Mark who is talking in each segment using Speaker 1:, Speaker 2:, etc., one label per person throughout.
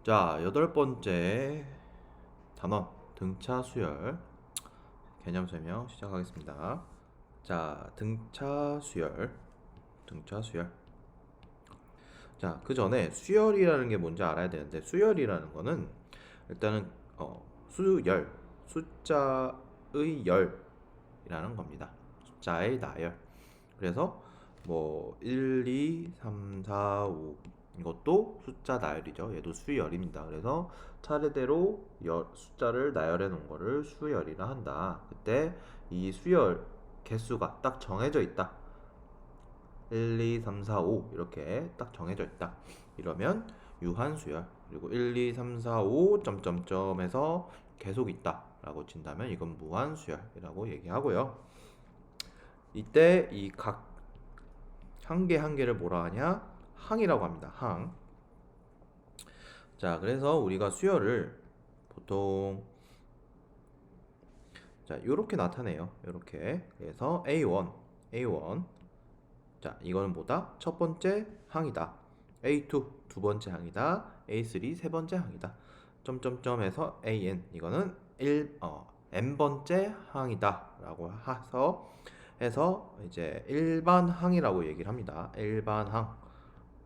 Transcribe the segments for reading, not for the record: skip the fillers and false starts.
Speaker 1: 자, 여덟 번째 단원 등차 수열 개념 설명 시작하겠습니다. 자, 등차 수열. 자, 그 전에 수열이라는 게 뭔지 알아야 되는데, 수열이라는 거는 일단은 수열, 숫자의 열이라는 겁니다. 숫자의 나열. 그래서 뭐 1, 2, 3, 4, 5 이것도 숫자 나열이죠. 얘도 수열입니다. 그래서 차례대로 숫자를 나열해 놓은 거를 수열이라 한다. 그때 이 수열 개수가 딱 정해져 있다. 1, 2, 3, 4, 5 이렇게 딱 정해져 있다. 이러면 유한수열. 그리고 1, 2, 3, 4, 5 점점점에서 계속 있다 라고 친다면 이건 무한수열이라고 얘기하고요. 이때 이 각 한 개 한 개를 뭐라 하냐? 항이라고 합니다. 항. 자, 그래서 우리가 수열을 보통 자, 요렇게 나타내요. 요렇게. 그래서 A1. 자, 이거는 뭐다? 첫 번째 항이다. A2 두 번째 항이다. A3 세 번째 항이다. 점점점에서 AN 이거는 n 번째 항이다라고 해서 이제 일반 항이라고 얘기를 합니다. 일반 항.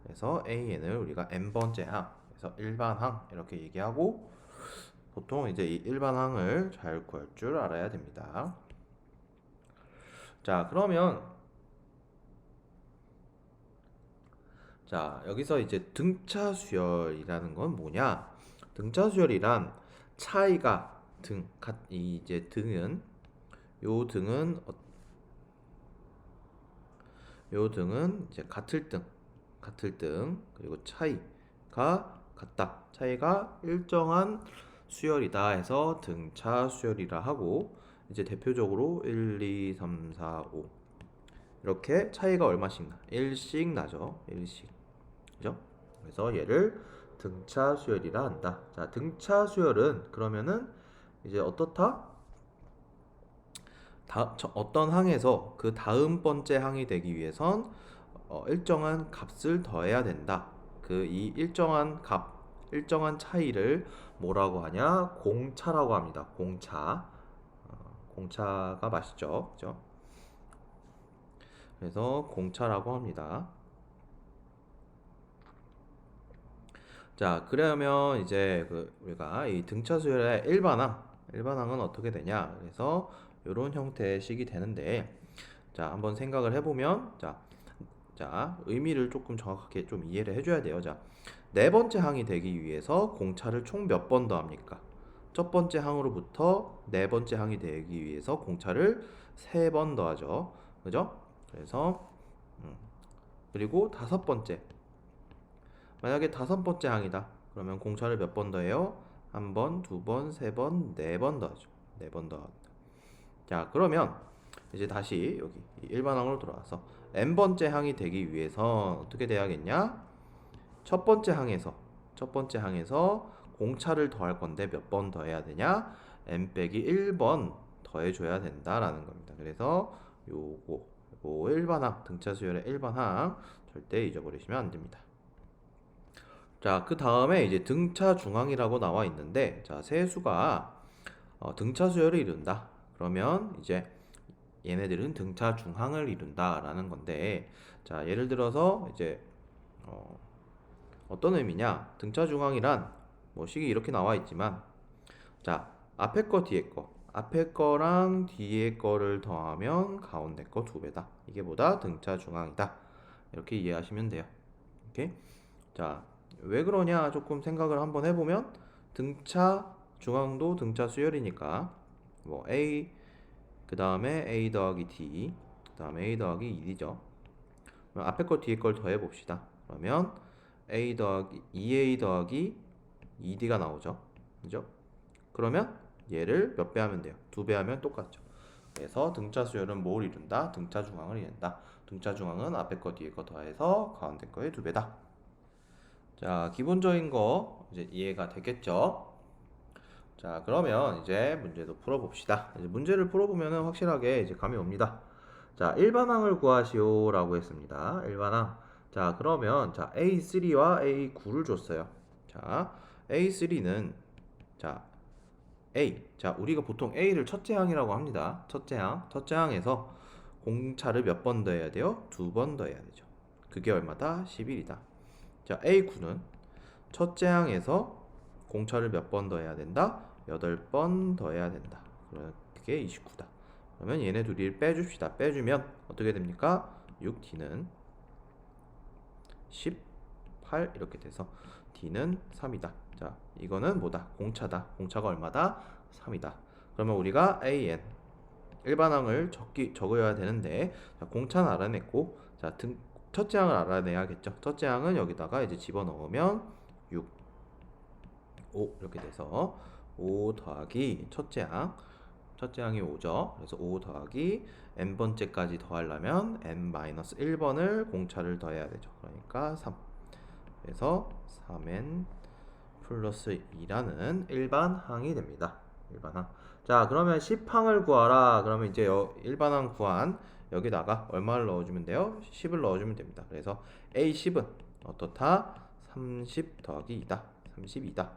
Speaker 1: 그래서 AN을 우리가 n 번째 항. 그래서 일반 항 이렇게 얘기하고 보통 이제 이 일반 항을 잘 구할 줄 알아야 됩니다. 자, 그러면 자, 여기서 이제 등차 수열이라는 건 뭐냐? 등차 수열이란 차이가 이제 요 등은 이제 같을 등 그리고 차이가 같다. 차이가 일정한 수열이다 해서 등차 수열이라 하고 이제 대표적으로 1, 2, 3, 4, 5 이렇게 차이가 얼마씩 나? 1씩 나죠. 1씩. 그죠? 그래서 얘를 등차 수열이라 한다. 자, 등차 수열은 그러면은 이제 어떻다? 어떤 항에서 그 다음 번째 항이 되기 위해선 일정한 값을 더해야 된다. 그 이 일정한 차이를 뭐라고 하냐? 공차라고 합니다. 공차가 맛있죠, 그죠? 그래서 공차라고 합니다. 자, 그러면 이제 우리가 이 등차 수열의 일반항은 어떻게 되냐? 그래서 이런 형태의 식이 되는데, 자, 한번 생각을 해보면, 자, 의미를 조금 정확하게 좀 이해를 해줘야 돼요. 자, 네 번째 항이 되기 위해서 공차를 총 몇 번 더합니까? 첫 번째 항으로부터 네 번째 항이 되기 위해서 공차를 세 번 더하죠. 그죠? 그래서 그리고 다섯 번째 만약에 다섯 번째 항이다. 그러면 공차를 몇 번 더해요? 한 번, 두 번, 세 번, 네 번 더하죠. 네 번 더합니다. 자, 그러면 이제 다시 여기 일반항으로 돌아와서 n 번째 항이 되기 위해서 어떻게 돼야겠냐? 첫 번째 항에서 공차를 더할 건데 몇 번 더해야 되냐? n 빼기 1번 더해줘야 된다라는 겁니다. 그래서 요거 일반항 등차 수열의 일반항 절대 잊어버리시면 안 됩니다. 자, 그 다음에 이제 등차 중항이라고 나와 있는데, 자, 세수가 등차 수열을 이룬다. 그러면 이제 얘네들은 등차 중항을 이룬다라는 건데, 자, 예를 들어서 이제 어떤 의미냐? 등차 중항이란 뭐 식이 이렇게 나와 있지만, 자, 앞에 거랑 뒤에 거를 더하면 가운데 거 두 배다. 이게 뭐다? 등차 중항이다. 이렇게 이해하시면 돼요. 오케이? 자, 왜 그러냐 조금 생각을 한번 해보면 등차 중앙도 등차 수열이니까 뭐 A 그 다음에 A 더하기 D 그 다음에 A 더하기 2D죠. 그럼 앞에 거 뒤에 걸 더해 봅시다. 그러면 A 더하기 2A 더하기 2D가 나오죠. 그죠? 그러면 얘를 몇 배 하면 돼요? 두 배 하면 똑같죠. 그래서 등차 수열은 뭘 이룬다? 등차 중앙을 이룬다. 등차 중앙은 앞에 거 뒤에 거 더해서 가운데 거의 두 배다. 자, 기본적인 거 이제 이해가 되겠죠? 자, 그러면 이제 문제도 풀어봅시다. 이제 문제를 풀어보면 확실하게 이제 감이 옵니다. 자, 일반항을 구하시오라고 했습니다. 일반항. 자, 그러면 자, A3와 A9를 줬어요. 자, A3는 자 자 우리가 보통 A를 첫째 항이라고 합니다. 첫째 항에서 공차를 몇 번 더해야 돼요? 2번 더해야 되죠. 그게 얼마다? 11이다. 자 A9는 첫째 항에서 공차를 몇 번 더해야 된다? 8번 더해야 된다. 그게 29다. 그러면 얘네 둘이 빼줍시다. 빼주면 어떻게 됩니까? 6D는 18 이렇게 돼서 D는 3이다. 자, 이거는 뭐다? 공차다. 공차가 얼마다? 3이다. 그러면 우리가 AN 일반항을 적어야 되는데, 자, 공차는 알아냈고, 자, 첫째 항을 알아내야겠죠. 첫째 항은 여기다가 이제 집어넣으면 6, 5 이렇게 돼서 5 더하기 첫째 항이 5죠. 그래서 5 더하기 n번째까지 더하려면 n-1번을 공차를 더해야 되죠. 그러니까 3. 그래서 3n 플러스 2라는 일반항이 됩니다. 일반항. 자, 그러면 10항을 구하라. 그러면 이제 일반항 구한 여기다가 얼마를 넣어주면 돼요? 10을 넣어주면 됩니다. 그래서 A10은 어떻다? 30 더하기 2다. 32다.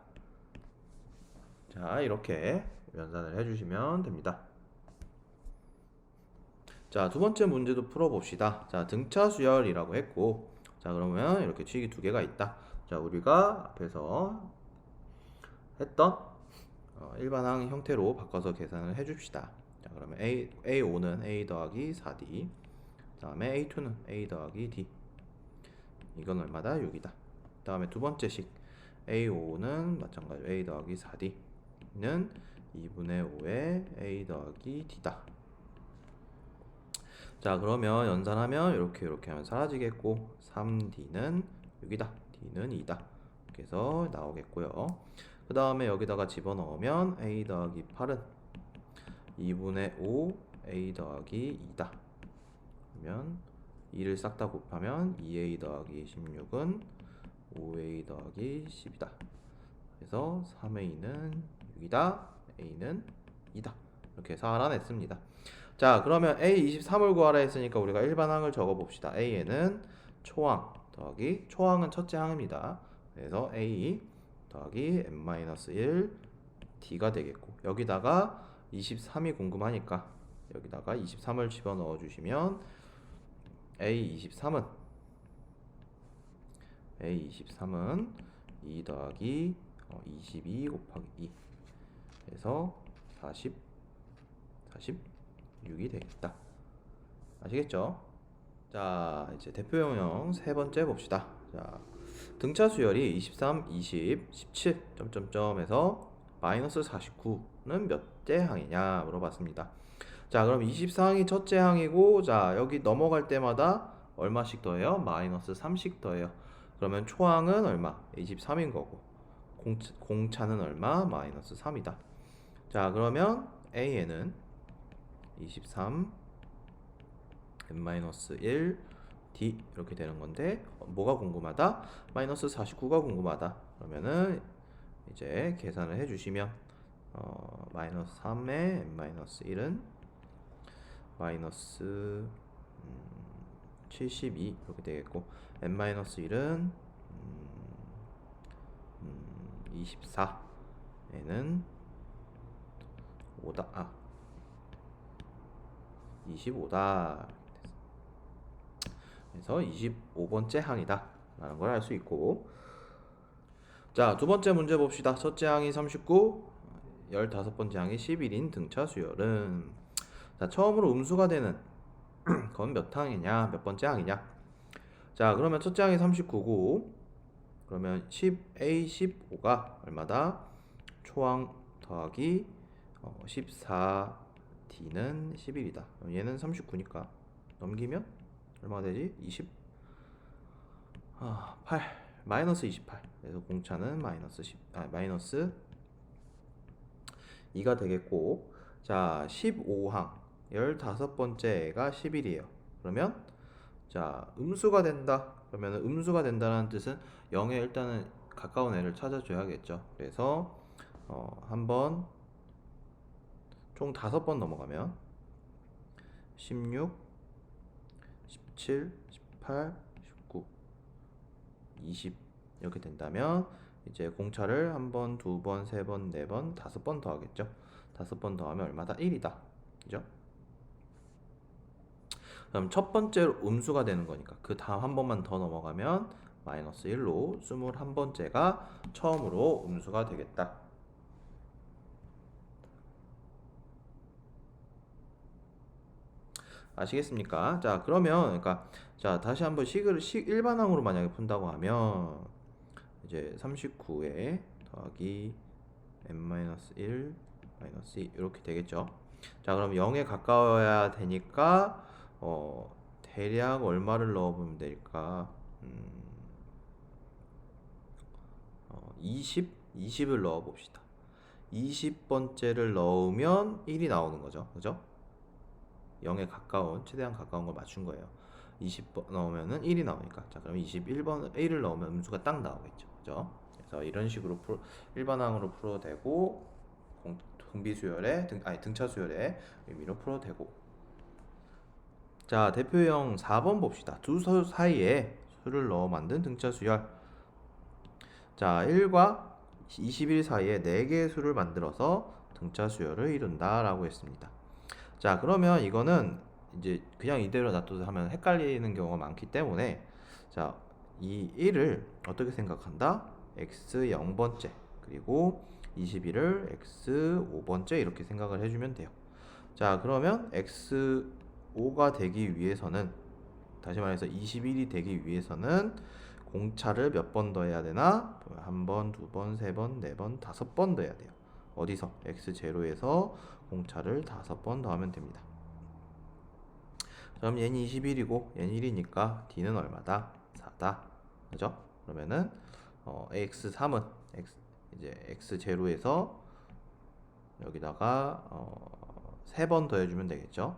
Speaker 1: 자, 이렇게 연산을 해주시면 됩니다. 자, 두 번째 문제도 풀어봅시다. 자, 등차 수열이라고 했고, 자, 그러면 이렇게 취기 두 개가 있다. 자, 우리가 앞에서 했던 일반항 형태로 바꿔서 계산을 해줍시다. 자, 그러면 A5는 A 더하기 4D, 그 다음에 A2는 A 더하기 D. 이건 얼마다? 6이다. 그 다음에 두 번째 식 A5는 마찬가지로 A 더하기 4D는 2분의 5의 A 더하기 D다. 자, 그러면 연산하면 이렇게 하면 사라지겠고, 3D는 6이다. D는 2다. 이렇게 해서 나오겠고요. 그 다음에 여기다가 집어넣으면 A 더하기 8은 2분의 5 A 더하기 2다. 그러면 2를 싹 다 곱하면 2A 더하기 16은 5A 더하기 10이다. 그래서 3A는 6이다. A는 2다. 이렇게 해서 알아냈습니다. 자, 그러면 A23을 구하라 했으니까 우리가 일반항을 적어봅시다. A에는 초항 더하기 초항은 첫째 항입니다. 그래서 A 더하기 n-1 D가 되겠고, 여기다가 23이 궁금하니까 여기다가 23을 집어넣어 주시면 A23은 2 더하기 22 곱하기 2 그래서 46이 되겠다. 아시겠죠? 자, 이제 대표용형 세 번째 봅시다. 자, 등차 수열이 23, 20, 17 점점점에서 마이너스 49는 몇째 항이냐 물어봤습니다. 자, 그럼 24항이 첫째 항이고, 자, 여기 넘어갈 때마다 얼마씩 더해요? 마이너스 3씩 더해요. 그러면 초항은 얼마? 23인 거고, 공차는 얼마? 마이너스 3이다. 자, 그러면 A에는 23 n-1 D 이렇게 되는 건데, 뭐가 궁금하다? 마이너스 49가 궁금하다. 그러면은 이제 계산을 해주시면 마이너스 3의 n-1은 마이너스 72 이렇게 되겠고, n-1은 24에는 5다. 25다. 그래서 25번째 항이다 라는 걸 알 수 있고, 자, 두 번째 문제 봅시다. 첫째 항이 39, 15번째 항이 11인 등차 수열은, 자, 처음으로 음수가 되는 건 몇 항이냐, 몇 번째 항이냐. 자, 그러면 첫째 항이 39고, 그러면 10A15가 얼마다? 초항 더하기 14D는 11이다. 얘는 39니까 넘기면 얼마가 되지? 8 마이너스 28. 그래서 공차는 마이너스 2가 되겠고, 자, 15항 15번째가 11이에요. 그러면 자, 음수가 된다. 그러면 음수가 된다는 뜻은 0에 일단은 가까운 애를 찾아줘야겠죠. 그래서 한번 총 5번 넘어가면 16, 17, 18, 19, 20 이렇게 된다면 이제 공차를 한 번, 두 번, 세 번, 네 번, 다섯 번 더하겠죠. 다섯 번 더하면 얼마다? 1이다. 그죠? 그럼 첫 번째로 음수가 되는 거니까 그 다음 한 번만 더 넘어가면 마이너스 1로 21번째가 처음으로 음수가 되겠다. 아시겠습니까? 자, 그러면 그러니까 자, 다시 한번 식을 일반항으로 만약에 푼다고 하면 이제 39에 더하기 n-1 마이너스 2 이렇게 되겠죠. 자, 그럼 0에 가까워야 되니까 대략 얼마를 넣어보면 될까? 20을 넣어봅시다. 20번째를 넣으면 1이 나오는 거죠. 그죠? 0에 가까운, 최대한 가까운 걸 맞춘 거예요. 20번 넣으면은 1이 나오니까. 자, 그럼 21번 1을 넣으면 음수가 딱 나오겠죠. 그죠? 그래서 이런 식으로 일반항으로 풀어도 되고, 등비수열의 등차수열의 의미로 풀어도 되고. 자, 대표형 4번 봅시다. 두 수 사이에 수를 넣어 만든 등차수열. 자, 1과 21 사이에 4개의 수를 만들어서 등차수열을 이룬다 라고 했습니다. 자, 그러면 이거는 이제 그냥 이대로 놔둬서 하면 헷갈리는 경우가 많기 때문에 자, 이 1을 어떻게 생각한다? x 0번째 그리고 21을 x 5번째 이렇게 생각을 해주면 돼요. 자, 그러면 x 5가 되기 위해서는 다시 말해서 21이 되기 위해서는 공차를 몇 번 더 해야 되나? 한 번, 두 번, 세 번, 네 번, 다섯 번 더 해야 돼요. 어디서? x0에서 공차를 5번 더하면 됩니다. 그럼 얘는 21이고 얘는 1이니까 d는 얼마다? 4다. 그죠? 그러면은 x3은 이제 x0에서 여기다가 3번 더해주면 되겠죠?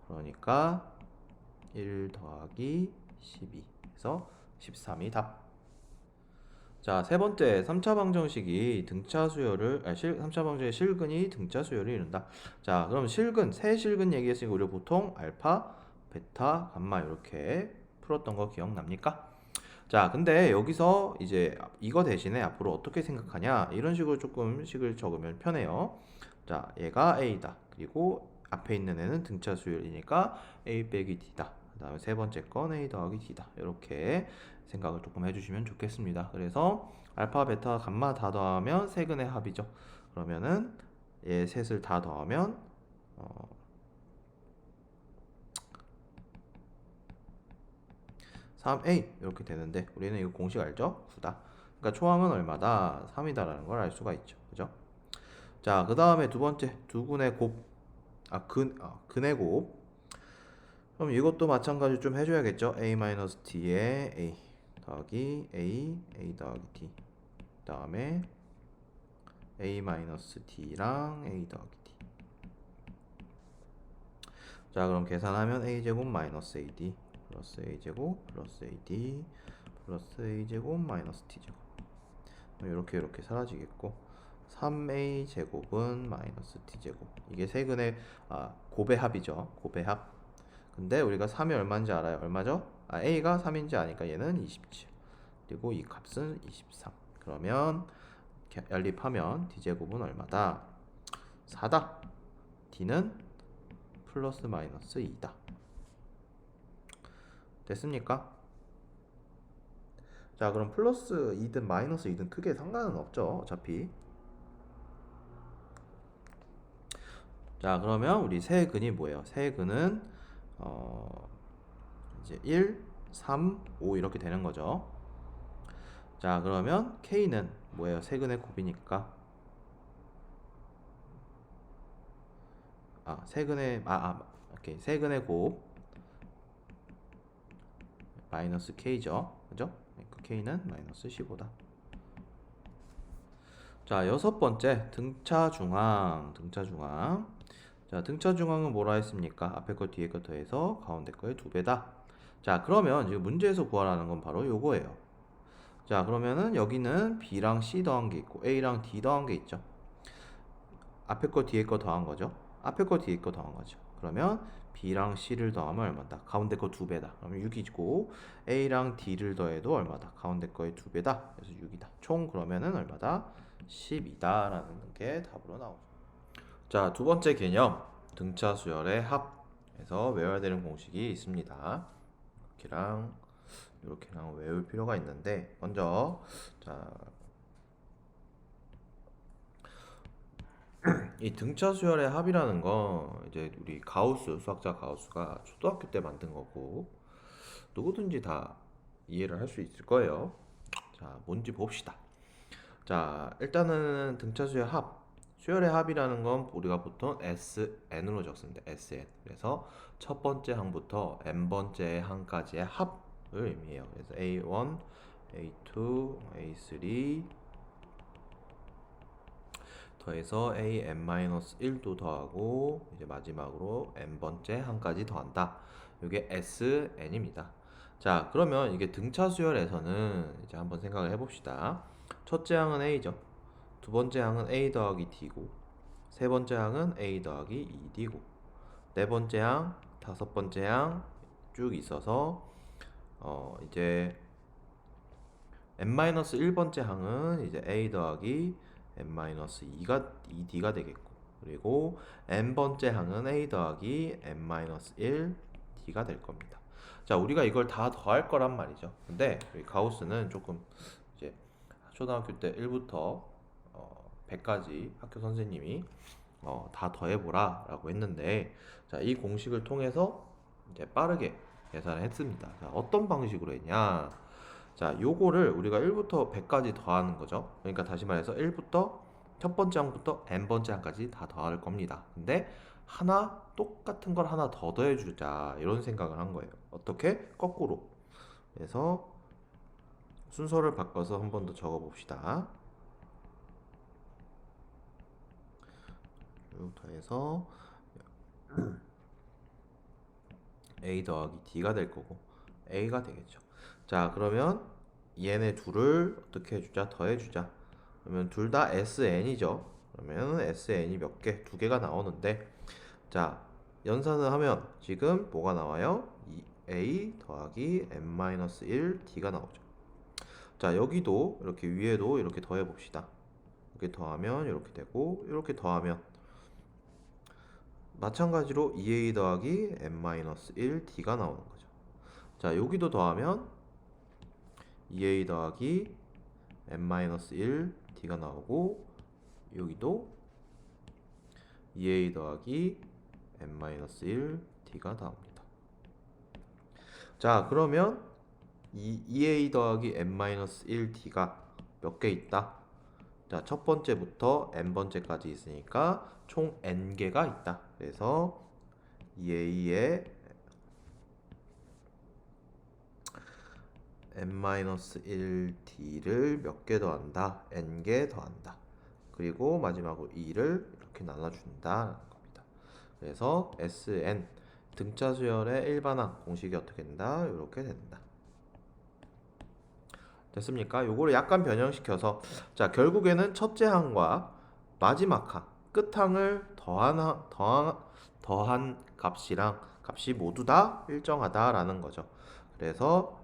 Speaker 1: 그러니까 1 더하기 12에서 13이 답. 자, 세 번째 3차 방정식이 등차 수열을 3차 방정식의 실근이 등차 수열을 이룬다. 자, 그럼 새 실근 얘기했으니까 우리가 보통 알파, 베타, 감마 이렇게 풀었던 거 기억납니까? 자, 근데 여기서 이제 이거 대신에 앞으로 어떻게 생각하냐? 이런 식으로 조금 식을 적으면 편해요. 자, 얘가 A다. 그리고 앞에 있는 애는 등차 수열이니까 A 빼기 D다. 그 다음에 세 번째 건 A 더하기 D다. 이렇게 생각을 조금 해주시면 좋겠습니다. 그래서 알파, 베타, 감마 다 더하면 세근의 합이죠. 그러면은 얘 셋을 다 더하면 3A 이렇게 되는데 우리는 이거 공식 알죠? 9다. 그러니까 초항은 얼마다? 3이다라는 걸 알 수가 있죠. 그죠? 자, 그 다음에 두 번째 두근의 곱, 근의 곱. 그럼 이것도 마찬가지로 좀 해줘야겠죠? A-T에 A 더하기 A 더하기 D. 그 다음에 A-T랑 A 더하기 D. 자, 그럼 계산하면 A제곱 마이너스 AD 플러스 A제곱 플러스 AD 플러스 A제곱 마이너스 T제곱. 이렇게 사라지겠고 3A 제곱은 마이너스 T제곱. 이게 세근의 곱의 합이죠. 곱의 합. 근데 우리가 3이 얼마인지 알아요? 얼마죠? A가 3인지 아니까 얘는 27. 그리고 이 값은 23. 그러면 연립하면 D제곱은 얼마다? 4다. D는 플러스 마이너스 2다. 됐습니까? 자, 그럼 플러스 2든 마이너스 2든 크게 상관은 없죠. 어차피. 자, 그러면 우리 세근이 뭐예요? 세근은 이제 1, 3, 5 이렇게 되는 거죠. 자, 그러면 K는 뭐예요? 세근의 곱이니까 오케이. 세근의 곱 마이너스 K죠. 그죠? 그 K는 마이너스 15다. 자, 여섯 번째 등차 중앙. 자, 등차 중앙은 뭐라 했습니까? 앞에 거 뒤에 거 더해서 가운데 거의 2배다. 자, 그러면 지금 문제에서 구하라는 건 바로 요거예요. 자, 그러면은 여기는 B랑 C 더한 게 있고 A랑 D 더한 게 있죠. 앞에 거 뒤에 거 더한 거죠. 앞에 거 뒤에 거 더한 거죠. 그러면 B랑 C를 더하면 얼마다? 가운데 거 2배다. 그러면 6이고 A랑 D를 더해도 얼마다? 가운데 거의 2배다. 그래서 6이다. 총 그러면은 얼마다? 10이다 라는 게 답으로 나오죠. 자, 두 번째 개념 등차 수열의 합에서 외워야 되는 공식이 있습니다. 이렇게랑 외울 필요가 있는데 먼저 자, 이 등차 수열의 합이라는 거 이제 우리 수학자 가우스가 초등학교 때 만든 거고 누구든지 다 이해를 할 수 있을 거예요. 자, 뭔지 봅시다. 자, 일단은 등차 수열의 합이라는 건 우리가 보통 SN으로 적습니다. SN. 그래서 첫 번째 항부터 n번째 항까지의 합을 의미해요. 그래서 A1, A2, A3 더해서 an-1도 더하고 이제 마지막으로 n번째 항까지 더한다. 이게 SN입니다. 자, 그러면 이게 등차 수열에서는 이제 한번 생각을 해봅시다. 첫째 항은 A죠. 두 번째 항은 A 더하기 D고, 세 번째 항은 A 더하기 2D고, 네 번째 항, 다섯 번째 항 쭉 있어서 이제 n-1번째 항은 이제 A 더하기 n-2가 2D가 되겠고, 그리고 n번째 항은 A 더하기 n-1D가 될 겁니다. 자, 우리가 이걸 다 더할 거란 말이죠. 근데 우리 가우스는 조금 이제 초등학교 때 1부터 100까지 학교 선생님이 다 더해보라 라고 했는데, 자, 이 공식을 통해서 이제 빠르게 계산을 했습니다. 자, 어떤 방식으로 했냐? 자, 요거를 우리가 1부터 100까지 더하는 거죠. 그러니까 다시 말해서 1부터 첫 번째 항부터 n번째 항까지 다 더할 겁니다. 근데 똑같은 걸 하나 더 더해주자 이런 생각을 한 거예요. 어떻게? 거꾸로. 그래서 순서를 바꿔서 한 번 더 적어 봅시다. 쭉 더해서 A 더하기 D가 될 거고 A가 되겠죠. 자, 그러면 얘네 둘을 어떻게 해주자? 더해주자. 그러면 둘 다 SN이죠. 그러면 SN이 몇 개? 2개가 나오는데, 자, 연산을 하면 지금 뭐가 나와요? A 더하기 n-1 D가 나오죠. 자, 여기도 이렇게 위에도 이렇게 더해 봅시다. 이렇게 더하면 이렇게 되고, 이렇게 더하면 마찬가지로 2A 더하기 n-1 D가 나오는 거죠. 자, 여기도 더하면 2A 더하기 n-1 D가 나오고, 여기도 2A 더하기 n-1 D가 나옵니다. 자, 그러면 이 2A 더하기 n-1 D가 몇 개 있다? 자, 첫 번째부터 n번째까지 있으니까 총 n개가 있다. 그래서 2A에 n-1D를 몇 개 더한다? n개 더한다. 그리고 마지막으로 2를 이렇게 나눠준다는 겁니다. 그래서 SN 등차 수열의 일반항 공식이 어떻게 된다? 이렇게 된다. 됐습니까? 요거를 약간 변형시켜서, 자, 결국에는 첫째 항과 마지막 항, 끝항을 더한 값이 모두 다 일정하다라는 거죠. 그래서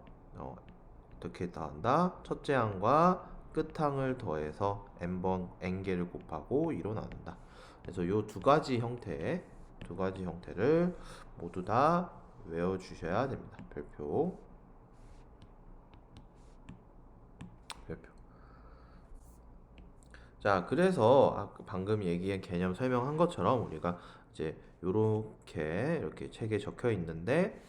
Speaker 1: 어떻게 더한다? 첫째 항과 끝항을 더해서 n개를 곱하고 2로 나눈다. 그래서 요 두 가지 형태를 모두 다 외워주셔야 됩니다. 별표. 자, 그래서 방금 얘기한 개념 설명한 것처럼 우리가 이제 이렇게 책에 적혀 있는데,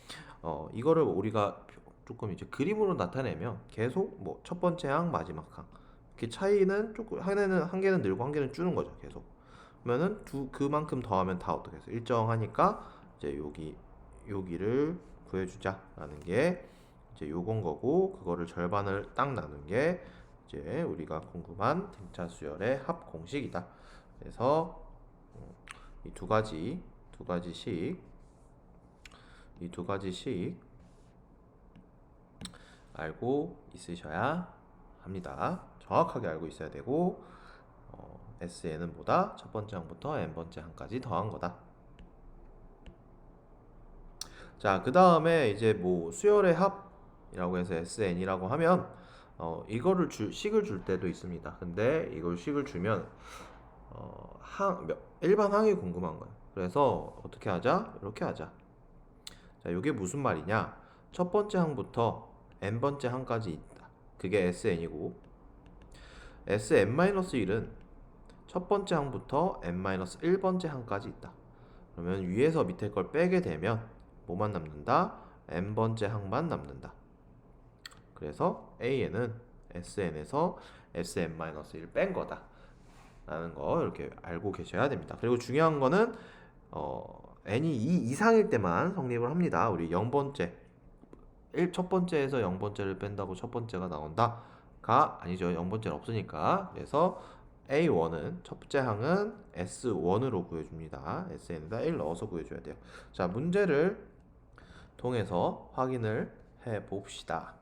Speaker 1: 이거를 우리가 조금 이제 그림으로 나타내면 계속 뭐 첫 번째 항, 마지막 항 이렇게 차이는 조금 한 개는 늘고 한 개는 줄는 거죠. 계속. 그러면은 그만큼 더하면 다 어떻게 해서 일정하니까 이제 여기를 구해주자라는 게 이제 요건 거고, 그거를 절반을 딱 나눈 게 이제 우리가 궁금한 등차 수열의 합 공식이다. 그래서 이 두 가지씩 알고 있으셔야 합니다. 정확하게 알고 있어야 되고, SN은 뭐다? 첫 번째 항부터 n번째 항까지 더한 거다. 자, 그 다음에 이제 뭐 수열의 합이라고 해서 SN이라고 하면 이거를 식을 줄 때도 있습니다. 근데 이걸 식을 주면 일반 항이 궁금한 거야. 그래서 어떻게 하자? 이렇게 하자. 자, 이게 무슨 말이냐? 첫 번째 항부터 n번째 항까지 있다. 그게 SN이고 SN-1은 첫 번째 항부터 n-1번째 항까지 있다. 그러면 위에서 밑에 걸 빼게 되면 뭐만 남는다? n번째 항만 남는다. 그래서 AN은 SN에서 SN-1 뺀 거다 라는 거 이렇게 알고 계셔야 됩니다. 그리고 중요한 거는 n이 2 이상일 때만 성립을 합니다. 우리 0번째 첫 번째에서 0번째를 뺀다고 첫 번째가 나온다가 아니죠. 0번째는 없으니까. 그래서 A1은 첫 번째 항은 S1으로 구해줍니다. SN에다 1 넣어서 구해줘야 돼요. 자, 문제를 통해서 확인을 해봅시다.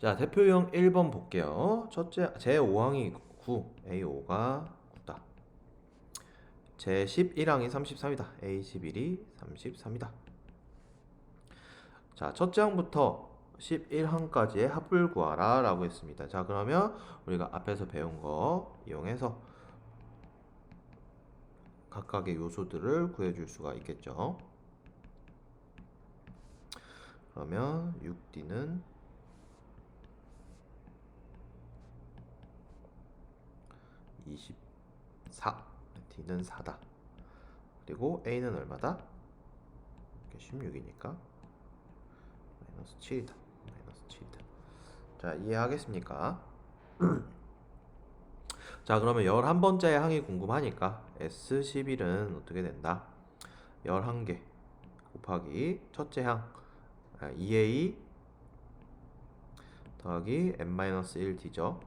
Speaker 1: 자, 대표형 1번 볼게요. 첫째, 제5항이 9, A5가 9다. 제11항이 33이다. A11이 33이다. 자, 첫째 항부터 11항까지의 합을 구하라 라고 했습니다. 자, 그러면 우리가 앞에서 배운 거 이용해서 각각의 요소들을 구해줄 수가 있겠죠. 그러면 6D는 24, D는 4다. 그리고 A는 얼마다? 16이니까 마이너스 7이다. 마이너스 7이다. 자, 이해하겠습니까? 자, 그러면 11번째 항이 궁금하니까 S11은 어떻게 된다? 11개 곱하기 첫째 항 2A 더하기 n-1D죠.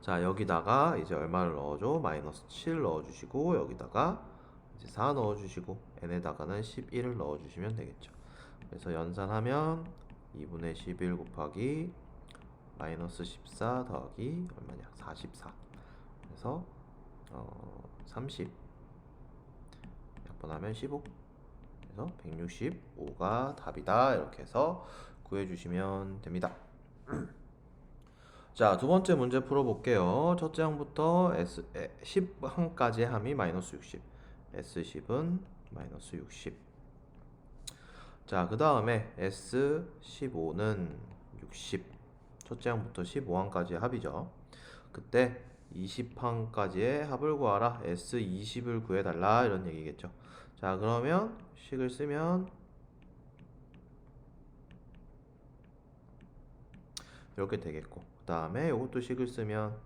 Speaker 1: 자, 여기다가 이제 얼마를 넣어줘? 마이너스 7 넣어주시고 여기다가 이제 4 넣어주시고 n에다가는 11을 넣어주시면 되겠죠. 그래서 연산하면 2분의 11 곱하기 마이너스 14 더하기 얼마냐? 44. 그래서 30 약분하면 15. 그래서 165가 답이다. 이렇게 해서 구해주시면 됩니다. 자, 두 번째 문제 풀어볼게요. 첫째 항부터 10항까지의 함이 마이너스 60. S10은 마이너스 60. 자, 그 다음에 S15는 60. 첫째 항부터 15항까지의 합이죠. 그때 20항까지의 합을 구하라. S20을 구해달라. 이런 얘기겠죠. 자, 그러면 식을 쓰면 이렇게 되겠고, 그 다음에 이것도 식을 쓰면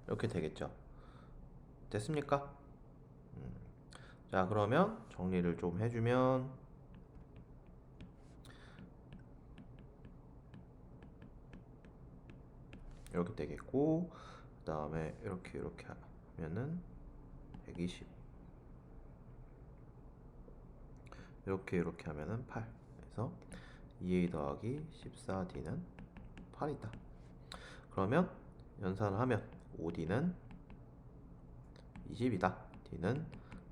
Speaker 1: 이렇게 되겠죠. 됐습니까? 자, 그러면 정리를 좀 해주면 이렇게 되겠고, 그 다음에 이렇게 하면은 120 이렇게 하면은 8. 그래서 2a 더하기 14d는 8이다. 그러면 연산을 하면 5d는 20이다. d는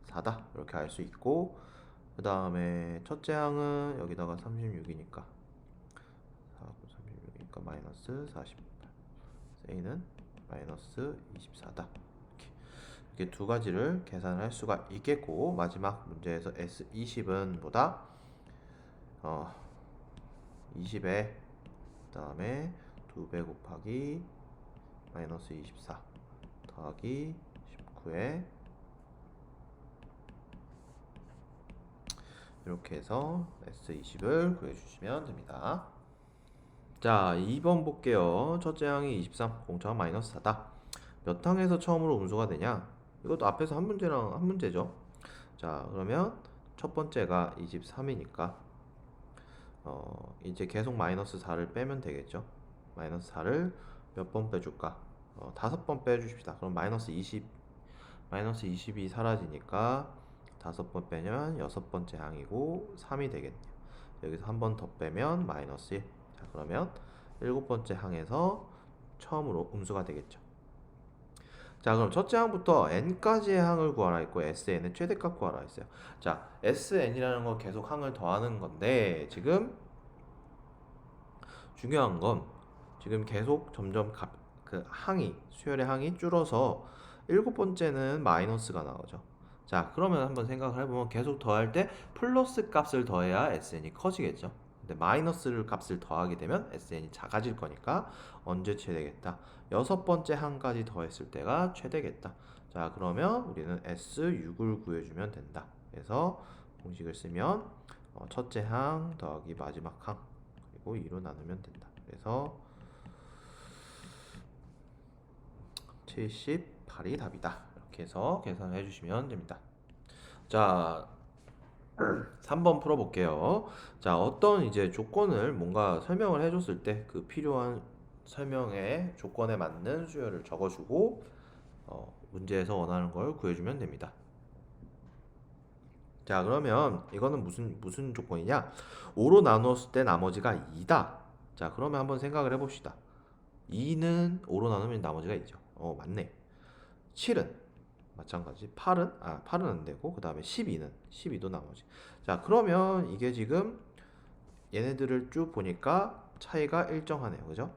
Speaker 1: 4다. 이렇게 알 수 있고, 그 다음에 첫째 항은 여기다가 36이니까 36이니까 마이너스 48. a는 마이너스 24다. 이렇게 두 가지를 계산할 수가 있겠고, 마지막 문제에서 S20은 보다 20에 그 다음에 2배 곱하기 마이너스 24 더하기 19에 이렇게 해서 S20을 구해주시면 됩니다. 자, 2번 볼게요. 첫째 항이 23, 공차가 마이너스 4다. 몇 항에서 처음으로 음수가 되냐? 이것도 앞에서 한 문제랑 한 문제죠. 자, 그러면 첫 번째가 23이니까 이제 계속 마이너스 4를 빼면 되겠죠. 마이너스 4를 몇 번 빼줄까? 5번 빼주십시다. 그럼 마이너스 20이 사라지니까 5번 빼면 6번째 항이고 3이 되겠네요. 여기서 한 번 더 빼면 마이너스 1. 자, 그러면 7번째 항에서 처음으로 음수가 되겠죠. 자, 그럼 첫째 항부터 n까지의 항을 구하라 했고 sn의 최대값 구하라 했어요. 자, sn이라는 건 계속 항을 더하는 건데 지금 중요한 건 지금 계속 점점 그 항이 수열의 항이 줄어서 일곱 번째는 마이너스가 나오죠. 자, 그러면 한번 생각을 해보면 계속 더할 때 플러스 값을 더해야 sn이 커지겠죠. 근데 마이너스를 값을 더하게 되면 sn이 작아질 거니까 언제 최대겠다? 여섯 번째 항까지 더했을 때가 최대겠다. 자, 그러면 우리는 S6을 구해주면 된다. 그래서 공식을 쓰면 첫째 항 더하기 마지막 항 그리고 2로 나누면 된다. 그래서 78이 답이다. 이렇게 해서 계산을 해주시면 됩니다. 자, 3번 풀어볼게요. 자, 어떤 이제 조건을 뭔가 설명을 해줬을 때 그 필요한 설명의 조건에 맞는 수열을 적어주고 문제에서 원하는 걸 구해주면 됩니다. 자, 그러면 이거는 무슨 조건이냐? 5로 나누었을 때 나머지가 2다. 자, 그러면 한번 생각을 해봅시다. 2는 5로 나누면 나머지가 2죠. 맞네. 7은 마찬가지. 8은 안 되고 그 다음에 12도 나머지. 자, 그러면 이게 지금 얘네들을 쭉 보니까 차이가 일정하네요. 그죠?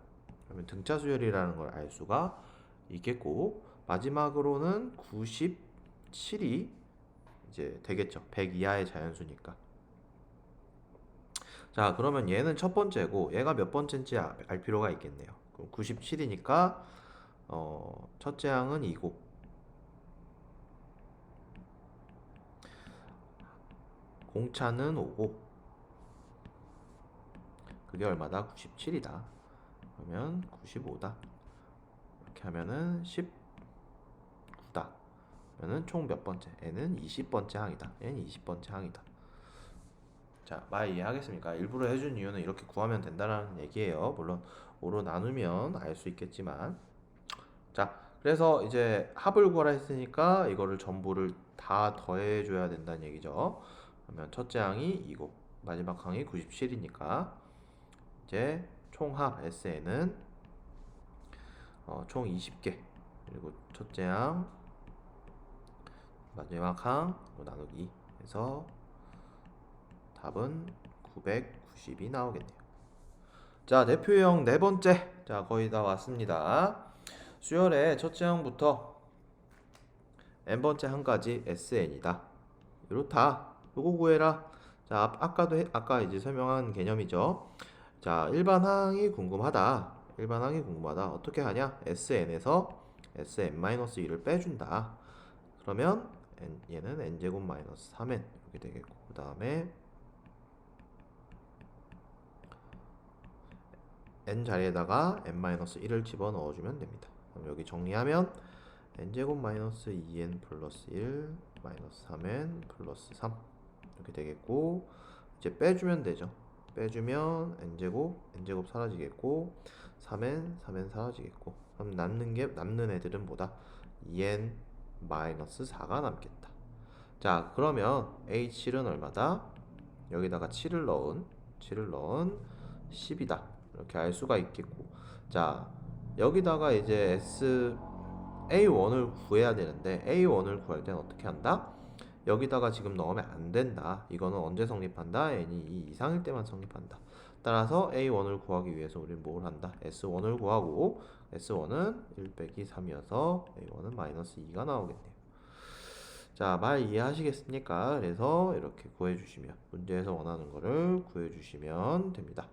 Speaker 1: 그러면 등차 수열이라는 걸 알 수가 있겠고 마지막으로는 97이 이제 되겠죠. 100 이하의 자연수니까. 자, 그러면 얘는 첫 번째고 얘가 몇 번째인지 알 필요가 있겠네요. 그럼 97이니까 첫째 항은 2고 공차는 5고 그게 얼마다? 97이다. 그러면 95다. 이렇게 하면은 19다. 그러면은 총 몇 번째? 얘는 20번째 항이다. 얘는 20번째 항이다. 자, 말 이해하겠습니까? 일부러 해준 이유는 이렇게 구하면 된다는 얘기예요. 물론 5로 나누면 알 수 있겠지만. 자, 그래서 이제 합을 구하라 했으니까 이거를 전부를 다 더해줘야 된다는 얘기죠. 그러면 첫째 항이 2고 마지막 항이 97이니까 이제 총합 SN은 총 20개 그리고 첫째 항 마지막 항 나누기 해서 답은 990이 나오겠네요. 자, 대표형 네 번째. 자, 거의 다 왔습니다. 수열의 첫째 항부터 n번째 항까지 sn이다. 이렇다. 요거 구해라. 자, 아까 이제 설명한 개념이죠. 자, 일반 항이 궁금하다. 일반 항이 궁금하다. 어떻게 하냐? sn에서 sn-2를 빼준다. 그러면 얘는 n제곱 마이너스 3n 이렇게 되겠고 그 다음에 n 자리에다가 n-1을 집어넣어주면 됩니다. 그럼 여기 정리하면 n제곱 마이너스 2n 플러스 1 마이너스 3n 플러스 3 이렇게 되겠고 이제 빼주면 되죠. 빼주면 n제곱 사라지겠고 3n 사라지겠고 그럼 남는 애들은 뭐다? 2n 마이너스 4가 남겠다. 자, 그러면 h7은 얼마다? 여기다가 7을 넣은 10이다. 이렇게 알 수가 있겠고 자, 여기다가 이제 A1을 구해야 되는데 A1을 구할 때는 어떻게 한다? 여기다가 지금 넣으면 안 된다. 이거는 언제 성립한다? n이 2 이상일 때만 성립한다. 따라서 A1을 구하기 위해서 우리는 뭘 한다? S1을 구하고 S1은 1 빼기 3이어서 A1은 마이너스 2가 나오겠네요. 자, 말 이해하시겠습니까? 그래서 이렇게 구해주시면 문제에서 원하는 거를 구해주시면 됩니다.